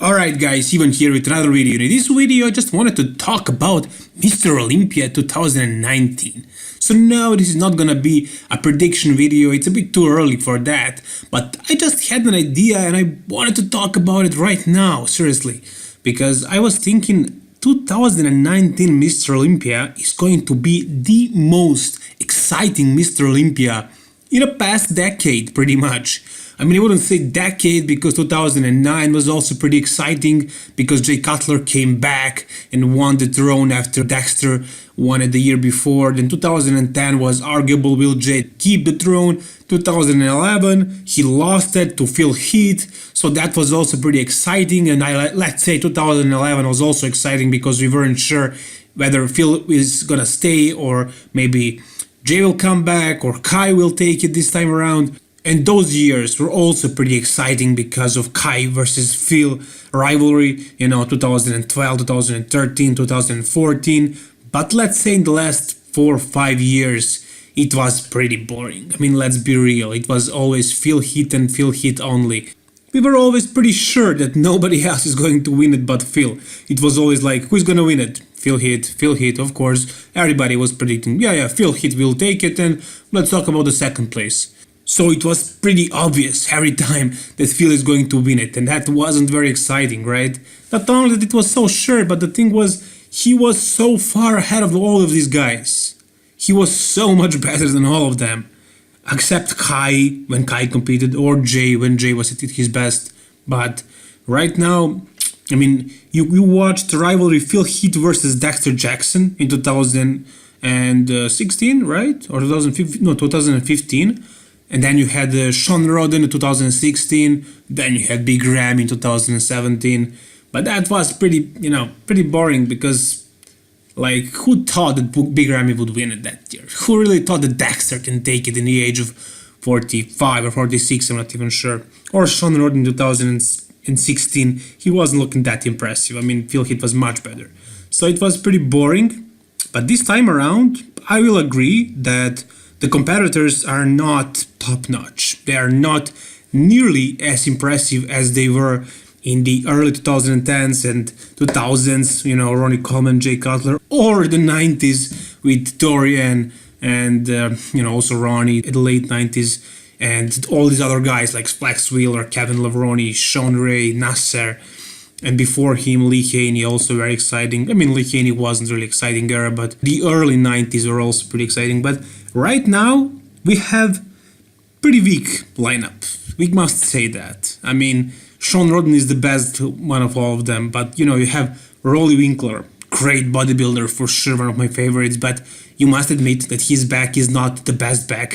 Alright guys, Ivan here with another video. In this video I just wanted to talk about Mr. Olympia 2019. So no, this is not gonna be a prediction video, it's a bit too early for that, but I just had an idea and I wanted to talk about it right now, seriously, because I was thinking 2019 Mr. Olympia is going to be the most exciting Mr. Olympia in the past decade, pretty much. I mean, I wouldn't say decade because 2009 was also pretty exciting because Jay Cutler came back and won the throne after Dexter won it the year before. Then 2010 was arguable, will Jay keep the throne? 2011 he lost it to Phil Heath, so that was also pretty exciting. And let's say 2011 was also exciting because we weren't sure whether Phil is gonna stay or maybe Jay will come back or Kai will take it this time around. And those years were also pretty exciting because of Kai versus Phil rivalry, 2012, 2013, 2014. But let's say in the last 4 or 5 years, it was pretty boring. I mean, let's be real, it was always Phil Heath and Phil Heath only. We were always pretty sure that nobody else is going to win it but Phil. It was always like, who's gonna win it? Phil Heath, of course. Everybody was predicting, yeah, Phil Heath will take it, and let's talk about the second place. So it was pretty obvious every time that Phil is going to win it, and that wasn't very exciting, right? Not only that it was so sure, but the thing was, he was so far ahead of all of these guys. He was so much better than all of them. Except Kai, when Kai competed, or Jay, when Jay was at his best. But right now, I mean, you watched the rivalry Phil Heath versus Dexter Jackson in 2016, right? Or 2015? No, 2015. And then you had Shawn Rhoden in 2016, then you had Big Ram in 2017. But that was pretty boring because, like, who thought that Big Ramy would win it that year? Who really thought that Dexter can take it in the age of 45 or 46, I'm not even sure. Or Shawn Rhoden in 2016, he wasn't looking that impressive. I mean, Phil Heath was much better. So it was pretty boring. But this time around, I will agree that the competitors are not top-notch. They are not nearly as impressive as they were in the early 2010s and 2000s, Ronnie Coleman, Jay Cutler, or the 90s with Dorian and, also Ronnie in the late 90s, and all these other guys like Flex Wheeler, Kevin Levrone, Sean Ray, Nasser, and before him, Lee Haney, also very exciting. I mean, Lee Haney wasn't really exciting era, but the early 90s were also pretty exciting. But right now, we have pretty weak lineup. We must say that. I mean, Shawn Rhoden is the best one of all of them, but you have Rolly Winkler, great bodybuilder for sure, one of my favorites, but you must admit that his back is not the best back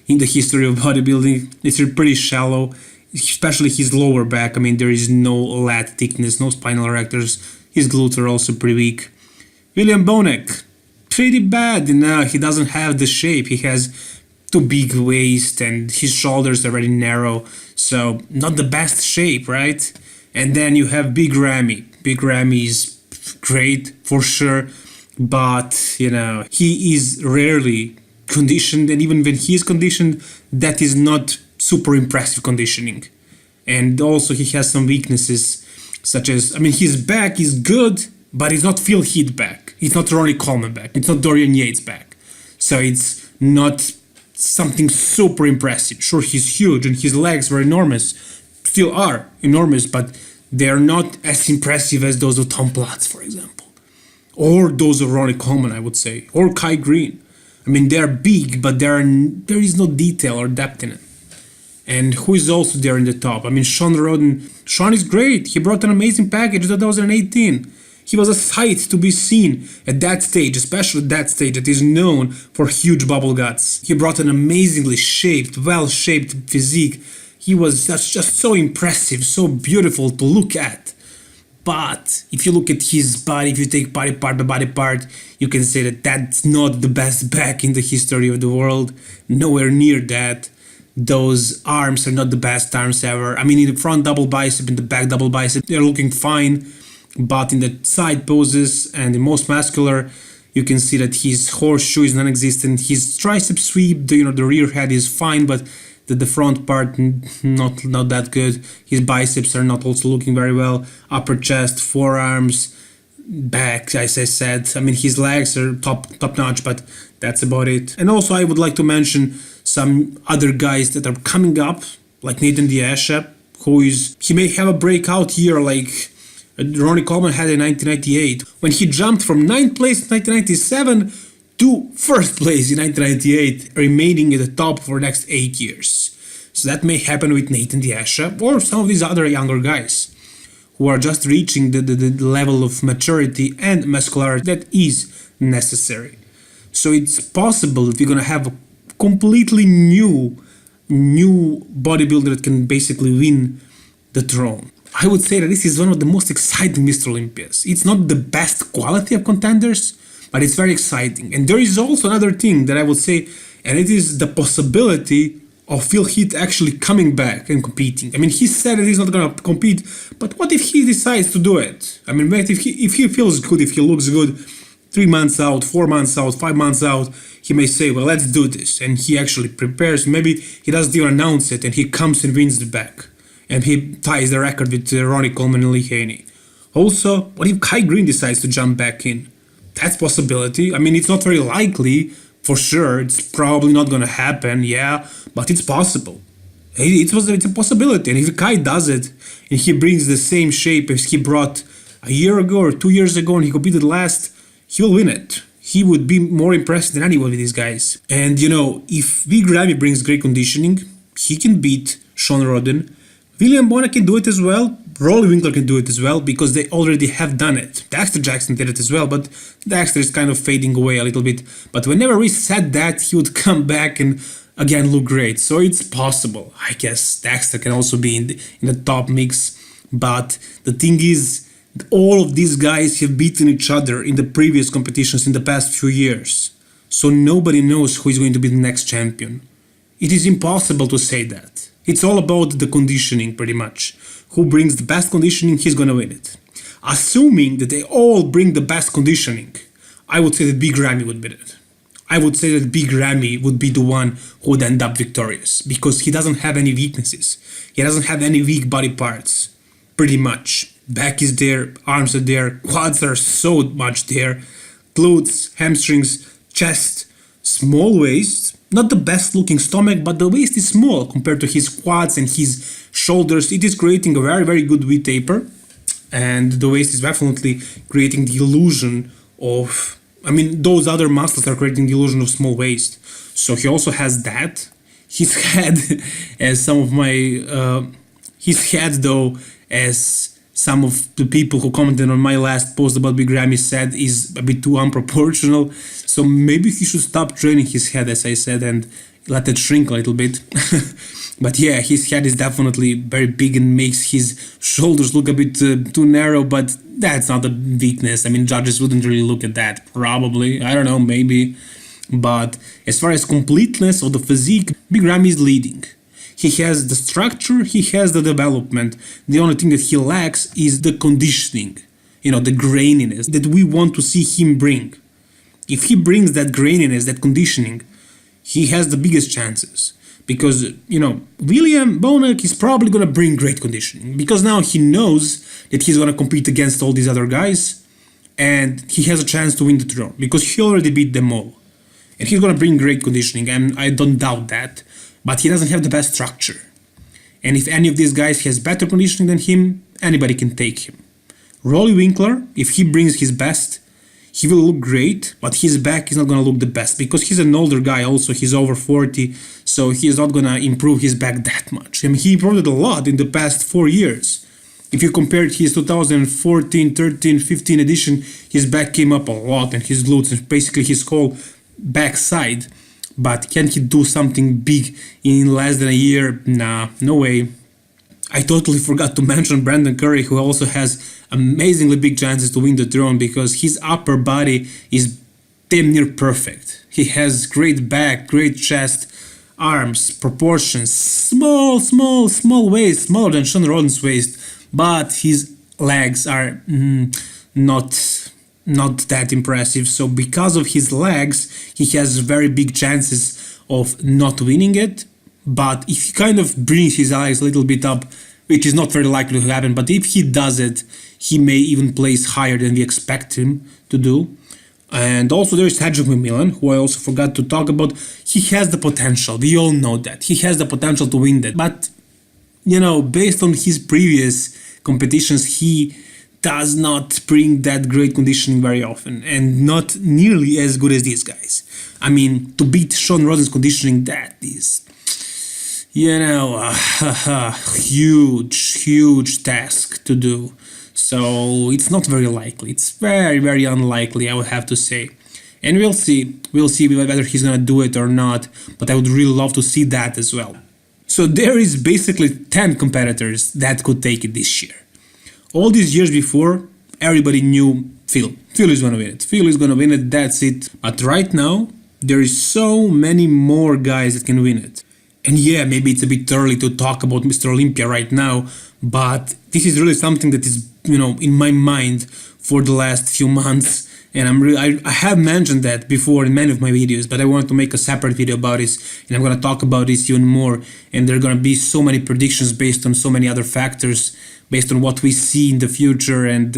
in the history of bodybuilding. It's pretty shallow, especially his lower back. I mean, there is no lat thickness, no spinal erectors. His glutes are also pretty weak. William Bonek, pretty bad. He doesn't have the shape. He has too big waist and his shoulders are very narrow, so not the best shape, right? And then you have Big Ramy. Big Ramy is great for sure, but he is rarely conditioned, and even when he is conditioned, that is not super impressive conditioning. And also he has some weaknesses, such as, I mean, his back is good, but it's not Phil Heath back. It's not Ronnie Coleman back. It's not Dorian Yates back. So it's not something super impressive. Sure, he's huge and his legs were enormous, still are enormous, but they're not as impressive as those of Tom Platz, for example, or those of Ronnie Coleman, I would say, or Kai Green. I mean, they're big, but there is no detail or depth in it. And who is also there in the top? I mean, Shawn Rhoden. Shawn is great. He brought an amazing package in 2018. He was a sight to be seen at that stage, especially that stage that is known for huge bubble guts. He brought an amazingly shaped, well-shaped physique. He was just so impressive, so beautiful to look at. But if you look at his body, if you take body part by body part, you can say that that's not the best back in the history of the world. Nowhere near that. Those arms are not the best arms ever. I mean, in the front double bicep, in the back double bicep, they're looking fine. But in the side poses and the most muscular, you can see that his horseshoe is non-existent. His tricep sweep, the rear head is fine, but the front part not that good. His biceps are not also looking very well. Upper chest, forearms, back, as I said. I mean, his legs are top notch, but that's about it. And also, I would like to mention some other guys that are coming up, like Nathan Diasha, he may have a breakout year like Ronnie Coleman had in 1998, when he jumped from 9th place in 1997 to 1st place in 1998, remaining at the top for the next 8 years. So that may happen with Nathan Diasha or some of these other younger guys who are just reaching the level of maturity and muscularity that is necessary. So it's possible that we're going to have a completely new bodybuilder that can basically win the throne. I would say that this is one of the most exciting Mr. Olympias. It's not the best quality of contenders, but it's very exciting. And there is also another thing that I would say, and it is the possibility of Phil Heath actually coming back and competing. I mean, he said that he's not going to compete, but what if he decides to do it? I mean, if he feels good, if he looks good, 3 months out, 4 months out, 5 months out, he may say, well, let's do this. And he actually prepares. Maybe he doesn't even announce it, and he comes and wins the back. And he ties the record with Ronnie Coleman and Lee Haney. Also, what if Kai Green decides to jump back in? That's a possibility. I mean, it's not very likely, for sure. It's probably not going to happen, yeah, but it's possible. It's a possibility. And if Kai does it, and he brings the same shape as he brought a year ago or 2 years ago, and he competed last, he will win it. He would be more impressive than anyone with these guys. And, if Big Ramy brings great conditioning, he can beat Shawn Rhoden. William Bonner can do it as well. Rolly Winkler can do it as well, because they already have done it. Dexter Jackson did it as well, but Dexter is kind of fading away a little bit. But whenever we said that, he would come back and again look great. So it's possible. I guess Dexter can also be in the top mix. But the thing is, all of these guys have beaten each other in the previous competitions in the past few years. So nobody knows who is going to be the next champion. It is impossible to say that. It's all about the conditioning, pretty much. Who brings the best conditioning, he's gonna win it. Assuming that they all bring the best conditioning, I would say that Big Ramy would win it. I would say that Big Ramy would be the one who would end up victorious, because he doesn't have any weaknesses. He doesn't have any weak body parts, pretty much. Back is there, arms are there, quads are so much there, glutes, hamstrings, chest, small waist. Not the best looking stomach, but the waist is small compared to his quads and his shoulders. It is creating a very, very good V taper. And the waist is definitely creating the illusion of, those other muscles are creating the illusion of small waist. So he also has that. His head, as some of the people who commented on my last post about Big Ramy said, is a bit too unproportional. So maybe he should stop training his head, as I said, and let it shrink a little bit. But yeah, his head is definitely very big and makes his shoulders look a bit too narrow, but that's not a weakness. Judges wouldn't really look at that, probably. I don't know, maybe. But as far as completeness of the physique, Big Ramy is leading. He has the structure, he has the development. The only thing that he lacks is the conditioning, the graininess that we want to see him bring. If he brings that graininess, that conditioning, he has the biggest chances. Because, William Bonac is probably going to bring great conditioning. Because now he knows that he's going to compete against all these other guys. And he has a chance to win the throne. Because he already beat them all. And he's going to bring great conditioning, and I don't doubt that. But he doesn't have the best structure. And if any of these guys has better conditioning than him, anybody can take him. Rolly Winkler, if he brings his best, he will look great, but his back is not going to look the best, because he's an older guy also, he's over 40, so he's not going to improve his back that much. He improved it a lot in the past 4 years. If you compared his 2014, 13, 15 edition, his back came up a lot, and his glutes, and basically his whole backside. But can he do something big in less than a year? Nah, no way. I totally forgot to mention Brandon Curry, who also has amazingly big chances to win the throne, because his upper body is damn near perfect. He has great back, great chest, arms, proportions, small waist, smaller than Shawn Rhoden's waist, but his legs are not that impressive. So because of his legs, he has very big chances of not winning it. but if he kind of brings his eyes a little bit up, which is not very likely to happen, but if he does it, he may even place higher than we expect him to do. And also there is Hedgehog Macmillan, who I also forgot to talk about. He has the potential, we all know that. He has the potential to win that, but you know, based on his previous competitions, he does not bring that great conditioning very often, and not nearly as good as these guys. I mean, to beat Shawn Rhoden's conditioning, that is, you know, a huge task to do. So it's not very likely. It's very unlikely, I would have to say. And we'll see whether he's gonna do it or not, but I would really love to see that as well. So there is basically 10 competitors that could take it this year. All these years before, everybody knew Phil. Phil is gonna win it. Phil is gonna win it, that's it. But right now, there is so many more guys that can win it. And yeah, maybe it's a bit early to talk about Mr. Olympia right now, but this is really something that is, you know, in my mind for the last few months. And I have mentioned that before in many of my videos, but I want to make a separate video about this, and I'm gonna talk about this even more. And there are gonna be so many predictions based on so many other factors, based on what we see in the future, and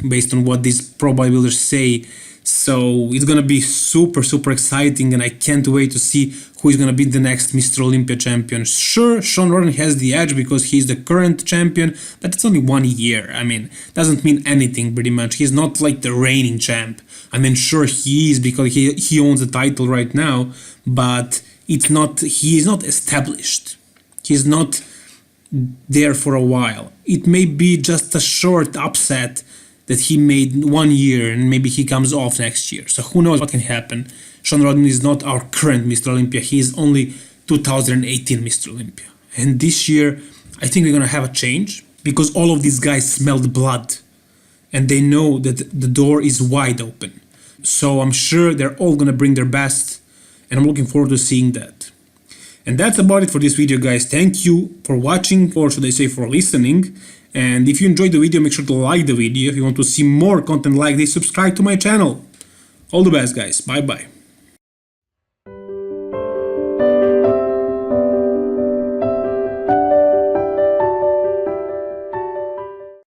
based on what these pro bodybuilders say. So it's gonna be super exciting, and I can't wait to see who is gonna be the next Mr. Olympia champion. Sure, Shawn Rhoden has the edge because he's the current champion, but it's only 1 year. I mean, doesn't mean anything pretty much. He's not like the reigning champ. I mean, sure he is because he owns the title right now, but it's not. He is not established. He's not there for a while. It may be just a short upset that he made 1 year, and maybe he comes off next year. So who knows what can happen. Shawn Rhoden is not our current Mr. Olympia. He is only 2018 Mr. Olympia. And this year, I think we're gonna have a change because all of these guys smelled blood and they know that the door is wide open. So I'm sure they're all gonna bring their best, and I'm looking forward to seeing that. And that's about it for this video, guys. Thank you for watching, or should I say for listening. And if you enjoyed the video, make sure to like the video. If you want to see more content like this, subscribe to my channel. All the best, guys. Bye bye.